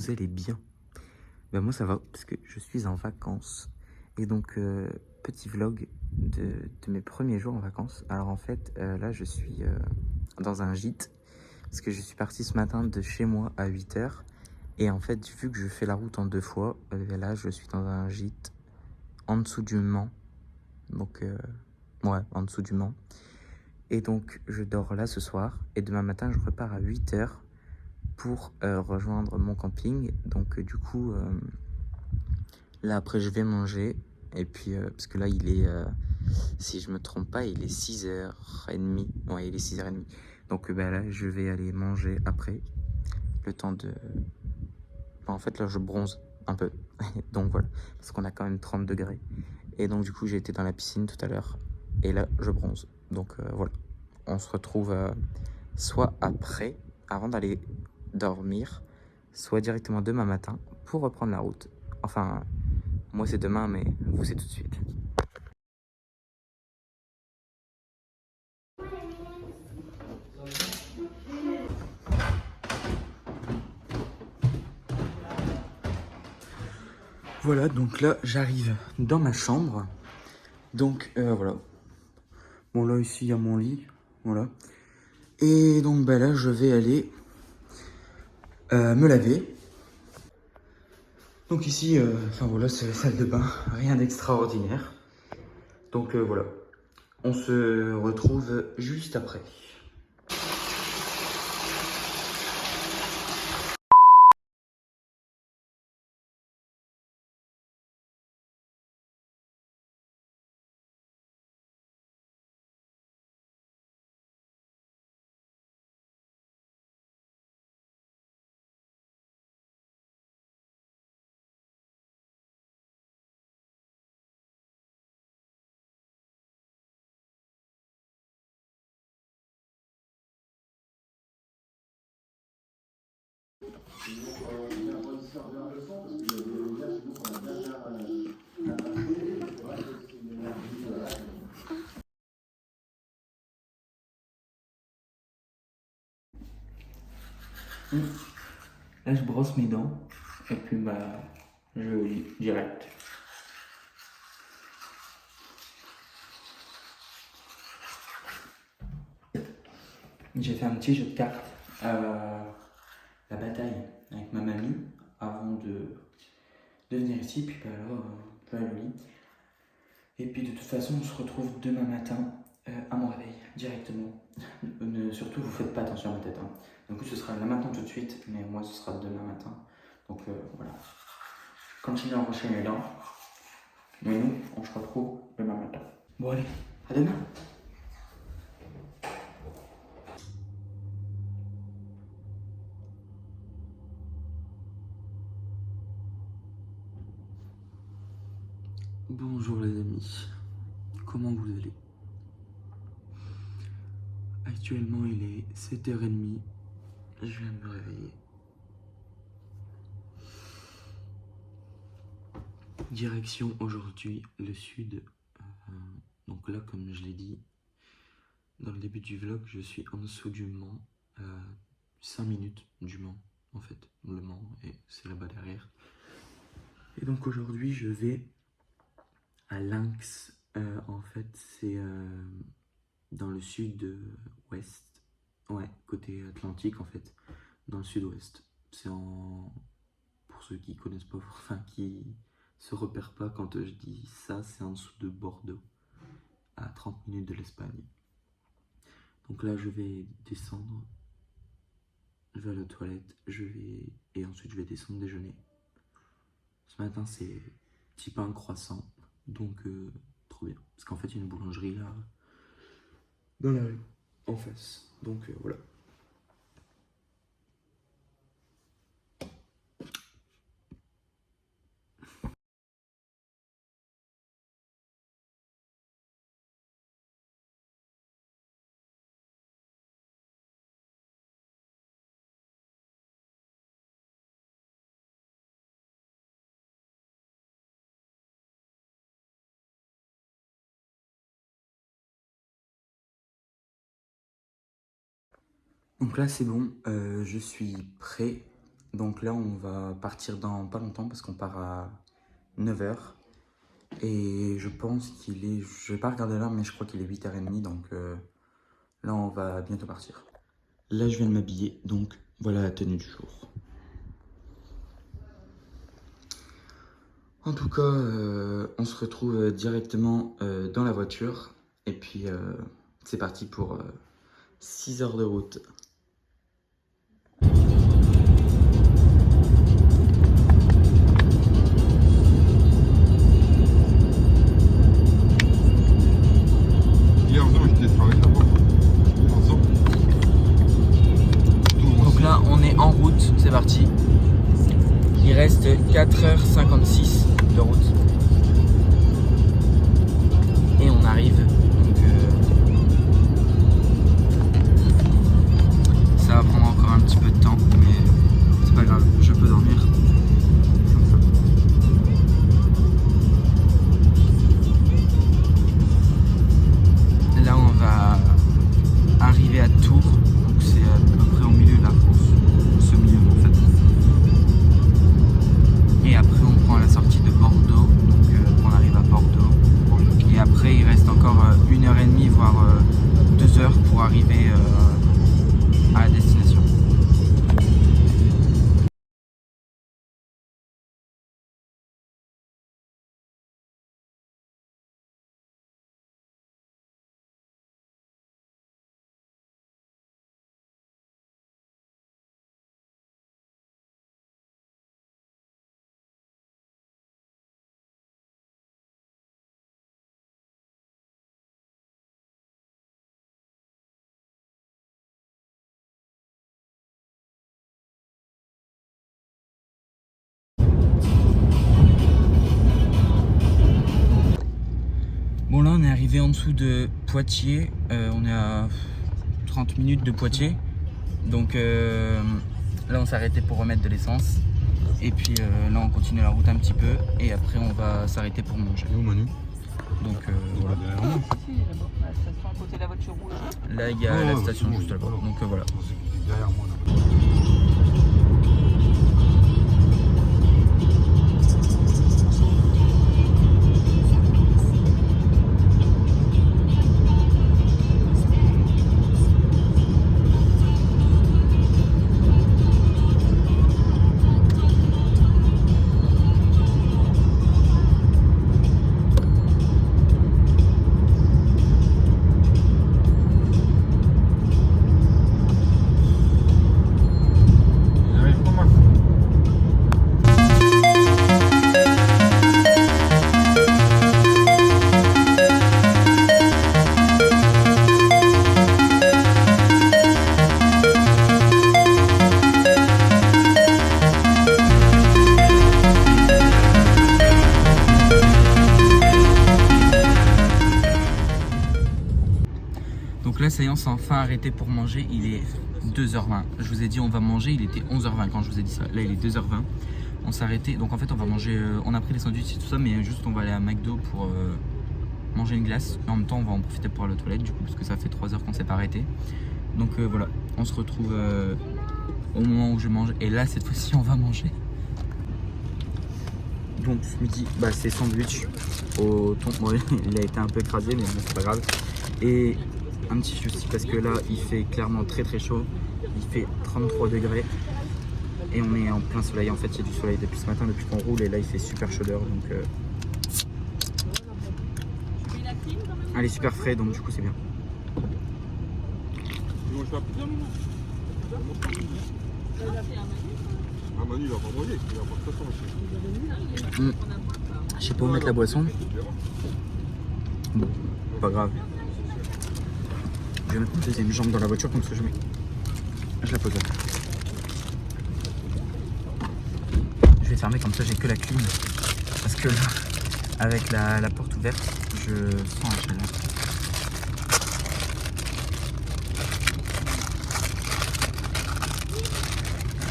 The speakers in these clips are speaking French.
vous allez bien. Ben moi ça va parce que je suis en vacances. Et donc petit vlog de mes premiers jours en vacances. Alors en fait là je suis dans un gîte parce que je suis parti ce matin de chez moi à 8 h. Et en fait vu que je fais la route en 2 fois, là je suis dans un gîte en dessous du Mans. Donc ouais, en dessous du Mans. Et donc je dors là ce soir et demain matin je repars à 8 h pour rejoindre mon camping. Donc du coup là après je vais manger. Et puis parce que là il est si je me trompe pas il est 6h30. Ouais, il est 6h30. Donc bah, là je vais aller manger après. Le temps de... Enfin, en fait là je bronze un peu. Donc voilà, parce qu'on a quand même 30 degrés. Et donc du coup j'ai été dans la piscine tout à l'heure. Et là je bronze. Donc voilà, on se retrouve soit après, avant d'aller dormir, soit directement demain matin pour reprendre la route. Enfin, moi c'est demain, mais vous c'est tout de suite. Voilà, donc là j'arrive dans ma chambre. Donc voilà. Bon là ici il y a mon lit. Voilà. Et donc bah là je vais aller me laver. Donc ici, enfin voilà, c'est la salle de bain, rien d'extraordinaire. Donc voilà, on se retrouve juste après. Là je brosse mes dents et puis bah je vais au lit direct. J'ai fait un petit jeu de cartes, la bataille avec ma mamie avant de venir ici, puis bah alors je vais aller au lit. Et puis de toute façon on se retrouve demain matin à mon réveil directement. Surtout vous faites pas attention à ma tête. Hein. Donc ce sera là maintenant tout de suite, mais moi ce sera demain matin. Donc voilà. Continuez à enrocher mes dents. Mais nous, on se retrouve demain matin. Bon allez, à demain. Bonjour les amis, comment vous allez? Actuellement il est 7h30, je viens de me réveiller. Direction aujourd'hui le sud. Donc là comme je l'ai dit dans le début du vlog, je suis en dessous du Mans, 5 minutes du Mans en fait. Le Mans et c'est là-bas derrière. Et donc aujourd'hui je vais à Lynx, en fait c'est dans le sud-ouest, ouais, côté Atlantique en fait, dans le sud-ouest. C'est en... Pour ceux qui connaissent pas, enfin qui se repèrent pas quand je dis ça, c'est en dessous de Bordeaux, à 30 minutes de l'Espagne. Donc là je vais descendre, je vais à la toilette, et ensuite je vais descendre déjeuner. Ce matin c'est petit pain croissant, donc trop bien. Parce qu'en fait il y a une boulangerie là, dans la rue, en face. Donc voilà. Donc là c'est bon, je suis prêt Donc là, on va partir dans pas longtemps parce qu'on part à 9 h. Et je pense qu'il est... Je vais pas regarder l'heure, mais je crois qu'il est 8 h 30. Donc là, on va bientôt partir. Là, je viens de m'habiller. Donc voilà la tenue du jour. En tout cas, on se retrouve directement dans la voiture. Et puis, c'est parti pour 6 heures de route. Donc là, on est en route, c'est parti. Il reste 4 h 56 de route. Et on arrive. Donc ça va prendre encore un petit peu de temps, mais c'est pas grave, je peux dormir. Là, on va arriver à Tours. Donc c'est à peu près au milieu de la France. Ce milieu en fait. Et après on prend la sortie de Bordeaux, donc on arrive à Bordeaux. Et après il reste encore 1 h 30 voire 2 h pour arriver à la destination. Bon là on est arrivé en dessous de Poitiers, on est à 30 minutes de Poitiers. Donc là on s'est arrêté pour remettre de l'essence. Et puis là on continue la route un petit peu et après on va s'arrêter pour manger. Et où Manu? Donc voilà. Là il y a la station juste là-bas. Donc voilà. Derrière moi là. Donc là ça y est, on s'est enfin arrêté pour manger, il est 2 h 20. Je vous ai dit on va manger, il était 11 h 20 quand je vous ai dit ça. Là il est 2 h 20. On s'est arrêté, donc en fait on va manger, on a pris les sandwichs et tout ça, mais juste on va aller à McDo pour manger une glace. Et en même temps on va en profiter pour aller aux toilettes du coup, parce que ça fait 3 heures qu'on s'est pas arrêté. Donc voilà, on se retrouve au moment où je mange. Et là cette fois-ci on va manger. Donc ce midi, bah, c'est sandwich au thon. Bon, il a été un peu écrasé mais c'est pas grave. Et un petit souci parce que là il fait clairement très très chaud. Il fait 33 degrés. Et on est en plein soleil. En fait il y a du soleil depuis ce matin, depuis qu'on roule. Et là il fait super chaleur. Donc elle est super frais, donc du coup c'est bien. Ah Manu il va pas manger, il va pas de façon. Je sais pas où mettre la boisson. Bon, pas grave. Je vais mettre ma deuxième jambe dans la voiture comme ça je la pose là. Je vais fermer comme ça, j'ai que la clim. Parce que là, avec la porte ouverte, je sens la chaleur.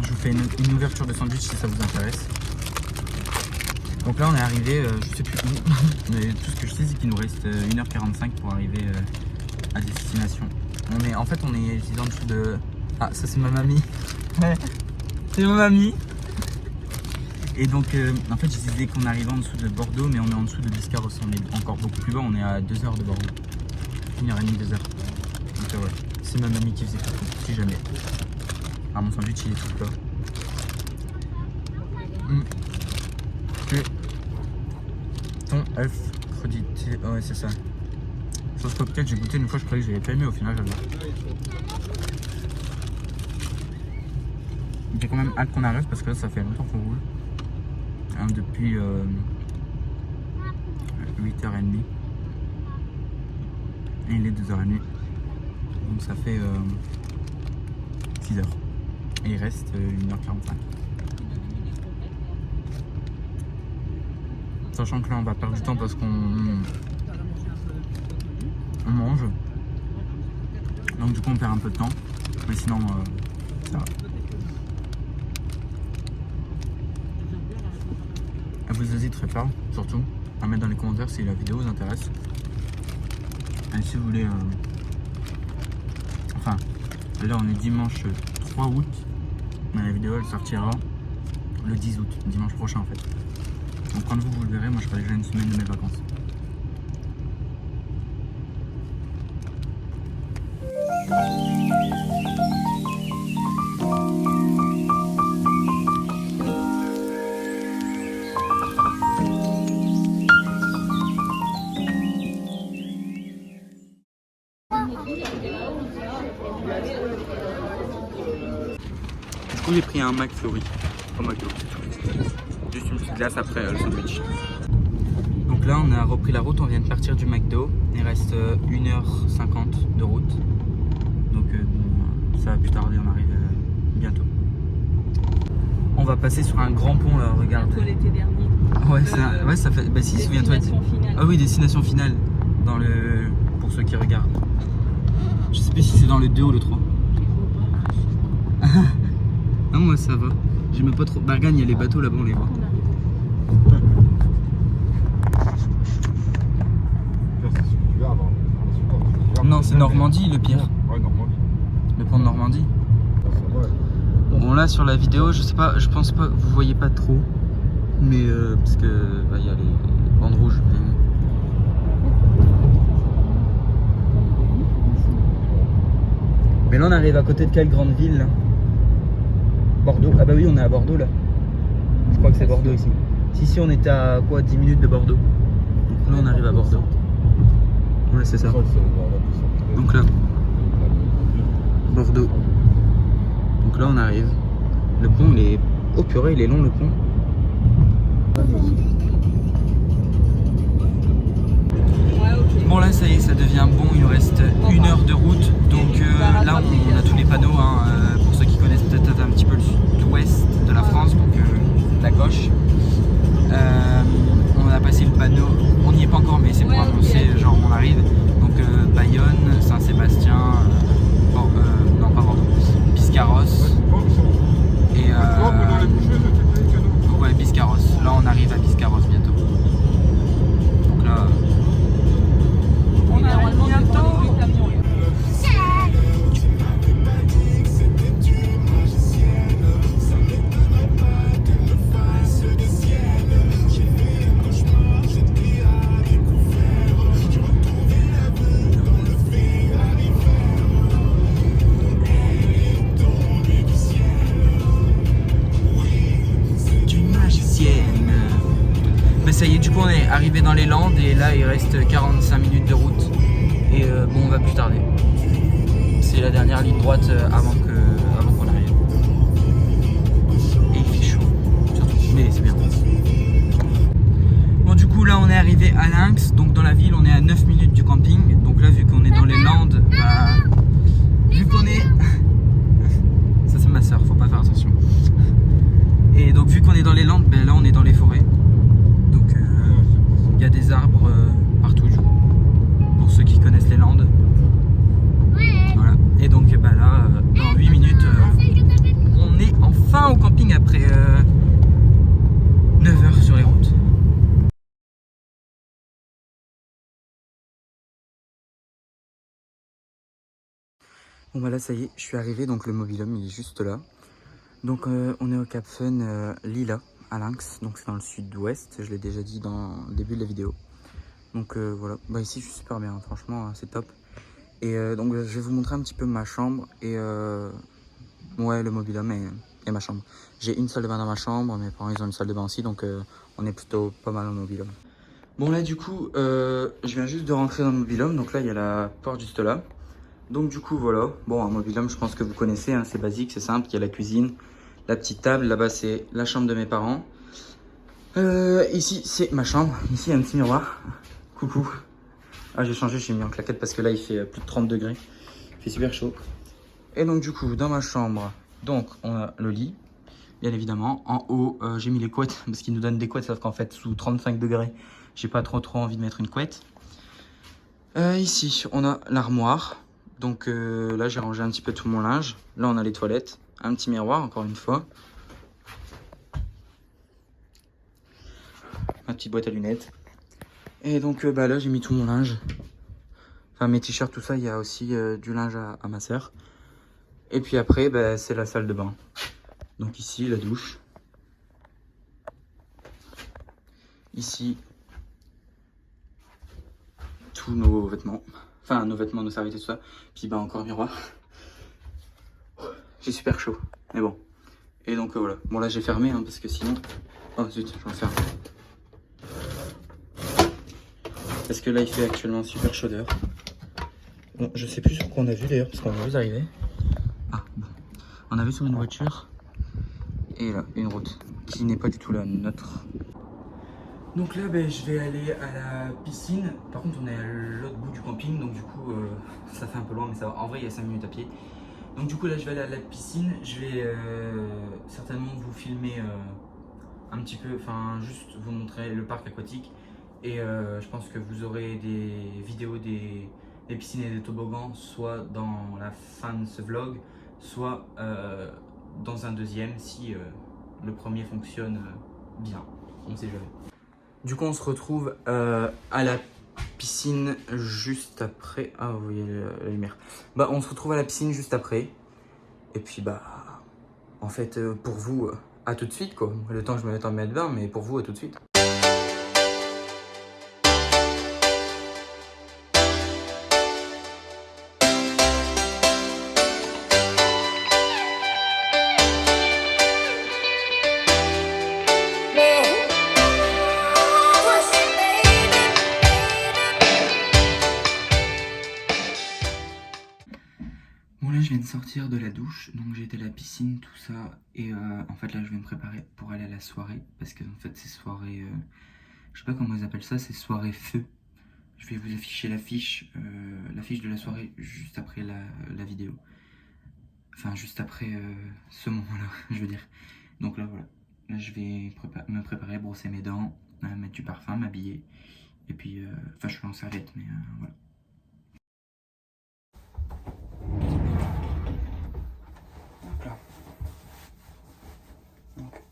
Je vous fais une ouverture de sandwich si ça vous intéresse. Donc là on est arrivé, je sais plus où, mais tout ce que je sais c'est qu'il nous reste 1 h 45 pour arriver à destination. En fait on est en dessous de... Ah ça c'est ma mamie. C'est mon ami. Et donc, en fait, je disais qu'on arrivait en dessous de Bordeaux, mais on est en dessous de Biscarrosse. On est encore beaucoup plus bas, on est à 2 heures de Bordeaux. 1h30, 2 heures. Donc, ouais, c'est ma mamie qui faisait tout, si jamais. Ah, mon sandwich, il est tout plat. Et ton œuf crudité. Oh, ouais, c'est ça. Sauce cocktail, j'ai goûté une fois, je croyais que j'avais pas aimé, au final, j'avais. J'ai quand même hâte qu'on arrive parce que là, ça fait longtemps qu'on roule. Hein, depuis 8h30. Et il est 2h30. Donc ça fait 6h. Et il reste 1h45. Sachant que là, on va perdre du temps parce qu'on mange. Donc du coup, on perd un peu de temps. Mais sinon, ça va. Vous n'hésiterez pas, surtout, à mettre dans les commentaires si la vidéo vous intéresse. Et si vous voulez... Enfin, là on est dimanche 3 août, mais la vidéo elle sortira le 10 août, dimanche prochain en fait. Donc quand vous le verrez, moi je ferai déjà une semaine de mes vacances. Du coup j'ai pris un McFlurry au McDo. Juste une petite glace après le sandwich. Donc là on a repris la route, on vient de partir du McDo. Il reste 1h50 de route. Donc bon, ça va plus tarder, on arrive bientôt. On va passer sur un grand pont là, regarde. L'été dernier. Ouais, ça fait. Bah si, souviens-toi. Ah oui, destination finale. Dans le. Pour ceux qui regardent. Je sais plus si c'est dans le 2 ou le 3. Non, moi ça va. J'aime pas trop. Bargane, il y a les bateaux là-bas, on les voit. Non, c'est Normandie le pire. Ouais, Normandie. Le pont de Normandie. Bon, là sur la vidéo, je sais pas, je pense pas, vous voyez pas trop. Mais parce que bah, y a les bandes rouges. Mais là on arrive à côté de quelle grande ville là? Bordeaux. Ah bah oui, on est à Bordeaux là. Je crois que c'est Bordeaux ici. Si on était à quoi, 10 minutes de Bordeaux. Donc là on arrive à Bordeaux. Ouais, c'est ça. Donc là, Bordeaux. Donc là on arrive. Le pont il est... Oh purée, il est long le pont. Bon là ça y est, ça devient bon, il nous reste 1 heure de route. Donc là on a tous les panneaux, hein, pour ceux qui connaissent peut-être un petit peu le sud-ouest de la France, donc la gauche. On a passé le panneau, on n'y est pas encore mais c'est pour annoncer genre on arrive. Donc Bayonne, Saint-Sébastien, non pas Bordeaux, Biscarrosse. Et donc ouais, Biscarrosse. Là on arrive à Biscarrosse bientôt. Donc là on arrive bientôt. Ça y est, du coup on est arrivé dans les Landes et là il reste 45 minutes de route et bon on va plus tarder. C'est la dernière ligne droite avant qu'on arrive. Et il fait chaud, surtout, mais c'est bien. Bon du coup là on est arrivé à Lynx, donc dans la ville on est à 9 minutes du camping. Donc là vu qu'on est dans les Landes, bah, vu qu'on est... Ça c'est ma soeur, faut pas faire attention. Et donc vu qu'on est dans les Landes, bah, là on est dans les forêts. Il y a des arbres partout, pour ceux qui connaissent les Landes. Voilà. Et donc bah là, dans 8 minutes, on est enfin au camping après 9 heures sur les routes. Bon bah là ça y est, je suis arrivé, donc le mobil-home il est juste là. Donc on est au Cap Fun Lila à Lynx, donc c'est dans le sud-ouest, je l'ai déjà dit dans le début de la vidéo. Donc voilà, bah ici je suis super bien, franchement c'est top. Et donc je vais vous montrer un petit peu ma chambre et ouais, le mobil-home et ma chambre. J'ai une salle de bain dans ma chambre, mes parents ils ont une salle de bain aussi, donc on est plutôt pas mal en mobil-home. Bon là du coup, je viens juste de rentrer dans le mobil-home, donc là il y a la porte juste là. Donc du coup voilà, bon un mobil-home je pense que vous connaissez, hein, c'est basique, c'est simple, il y a la cuisine, la petite table, là-bas c'est la chambre de mes parents. Ici c'est ma chambre, ici il y a un petit miroir. Coucou. Ah j'ai changé, j'ai mis en claquette parce que là il fait plus de 30 degrés, il fait super chaud. Et donc du coup dans ma chambre, donc on a le lit, bien évidemment. En haut j'ai mis les couettes parce qu'ils nous donnent des couettes, sauf qu'en fait sous 35 degrés, j'ai pas trop envie de mettre une couette. Ici on a l'armoire. Donc là j'ai rangé un petit peu tout mon linge. Là on a les toilettes, un petit miroir encore une fois. Ma petite boîte à lunettes. Et donc bah, là j'ai mis tout mon linge. Enfin mes t-shirts, tout ça, il y a aussi du linge à ma soeur. Et puis après bah, c'est la salle de bain. Donc ici la douche. Ici tous nos vêtements. Enfin nos vêtements, nos serviettes et tout ça. Puis bah encore un miroir. J'ai super chaud. Mais bon. Et donc voilà. Bon là j'ai fermé hein, parce que sinon... Oh zut, je referme. Parce que là il fait actuellement super chaud dehors. Bon, je sais plus sur quoi on a vu d'ailleurs parce qu'on a vu arriver. Ah bon. On a vu sur une voiture. Et là, une route qui n'est pas du tout la nôtre. Donc là ben, je vais aller à la piscine. Par contre on est à l'autre bout du camping. Donc du coup ça fait un peu loin mais ça va. En vrai il y a 5 minutes à pied. Donc du coup là je vais aller à la piscine. Je vais certainement vous filmer un petit peu. Enfin juste vous montrer le parc aquatique. Et je pense que vous aurez des vidéos des piscines et des toboggans, soit dans la fin de ce vlog, soit dans un deuxième si le premier fonctionne bien. On sait jamais. Du coup, on se retrouve à la piscine juste après. Ah, vous voyez la lumière. Bah, on se retrouve à la piscine juste après. Et puis, bah, en fait, pour vous, à tout de suite, quoi. Le temps que je me mette en maillot de bain, mais pour vous, à tout de suite. Bon là je viens de sortir de la douche, donc j'ai été à la piscine, tout ça, et en fait là je vais me préparer pour aller à la soirée, parce que en fait c'est soirée, je sais pas comment ils appellent ça, c'est soirée feu. Je vais vous afficher l'affiche de la soirée juste après la vidéo. Enfin juste après ce moment-là, je veux dire. Donc là voilà, là je vais me préparer, brosser mes dents, mettre du parfum, m'habiller, et puis, enfin je suis en serviette, mais voilà.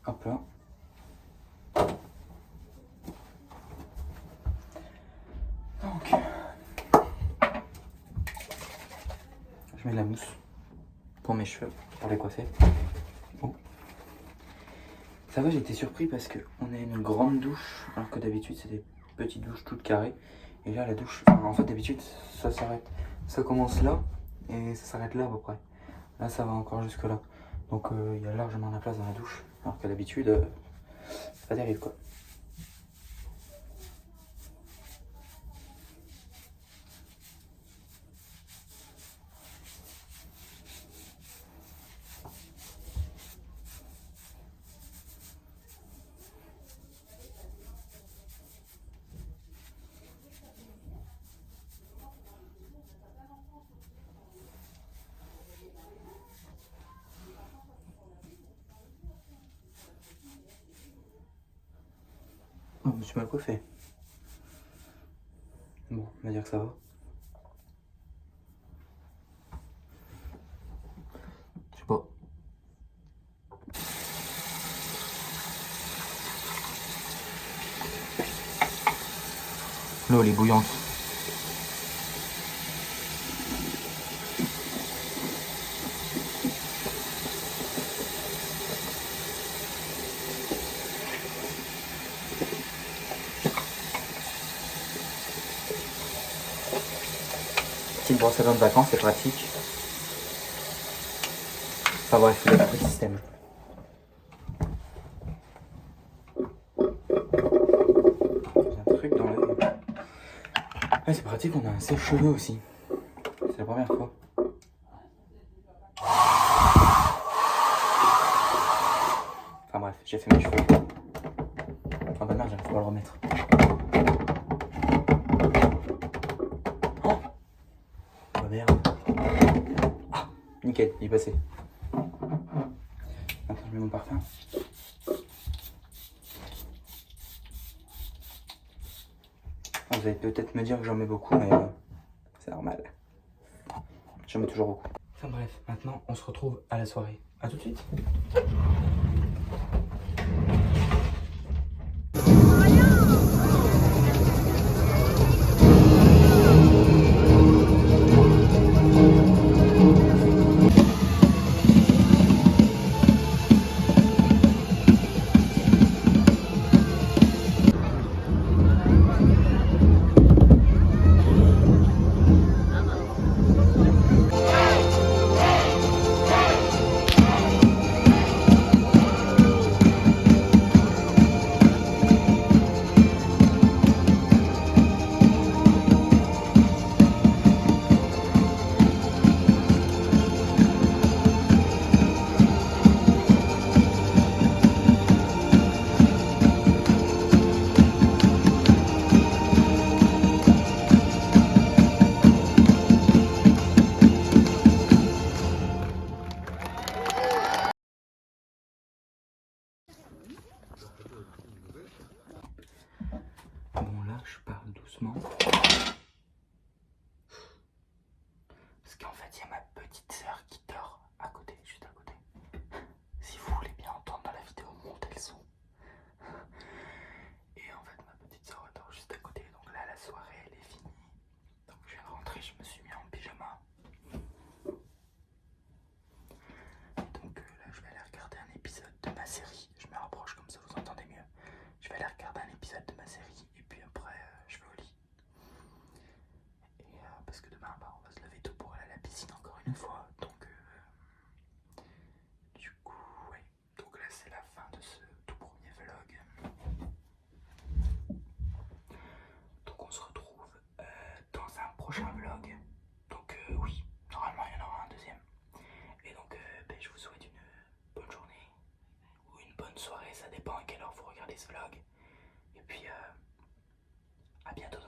Hop là. Donc, je mets de la mousse pour mes cheveux, pour les coiffer. Oh. Ça va, j'ai été surpris parce qu'on a une grande douche, alors que d'habitude c'est des petites douches toutes carrées. Et là la douche, en fait d'habitude ça s'arrête. Ça commence là et ça s'arrête là à peu près. Là ça va encore jusque là. Donc il y a largement la place dans la douche. Alors que d'habitude, c'est pas terrible quoi. Oh, je me suis mal coiffé. Bon, on va dire que ça va. Je sais pas. L'eau elle est bouillante. petite brosse à dents de vacances, c'est pratique. Enfin bref, il y a tout le système. J'ai un truc dans l'œil. Ouais, c'est pratique, on a un sèche-cheveux aussi. C'est la première fois. Enfin bref, j'ai fait mes cheveux. Oh bah merde, j'arrive pas à le remettre. Oh bah merde. Ah, nickel, il est passé. Attends, je mets mon parfum. Vous allez peut-être me dire que j'en mets beaucoup, mais c'est normal. J'en mets toujours beaucoup. Enfin bref, maintenant on se retrouve à la soirée. A tout de suite. Bon là, je parle doucement. Parce qu'en fait, il y a ma petite sœur qui dort à côté, juste à côté. Si vous voulez bien entendre dans la vidéo monter le son. Et en fait, ma petite sœur dort juste à côté. Donc là, la soirée, elle est finie. Donc je viens de rentrer, je me suis mis en pyjama. Donc là, je vais aller regarder un épisode de ma série. Je me rapproche comme ça, vous entendez mieux. Je vais aller regarder un épisode de ma série. Et puis après, je vais au lit. Et parce que demain, on va se lever tôt pour aller à la piscine encore une fois. Donc du coup, ouais. Donc là, c'est la fin de ce tout premier vlog. Donc on se retrouve dans un prochain vlog. Donc oui, normalement il y en aura un deuxième. Et donc je vous souhaite une bonne journée ou une bonne soirée, ça dépend à quelle heure vous regardez ce vlog. Et puis à bientôt.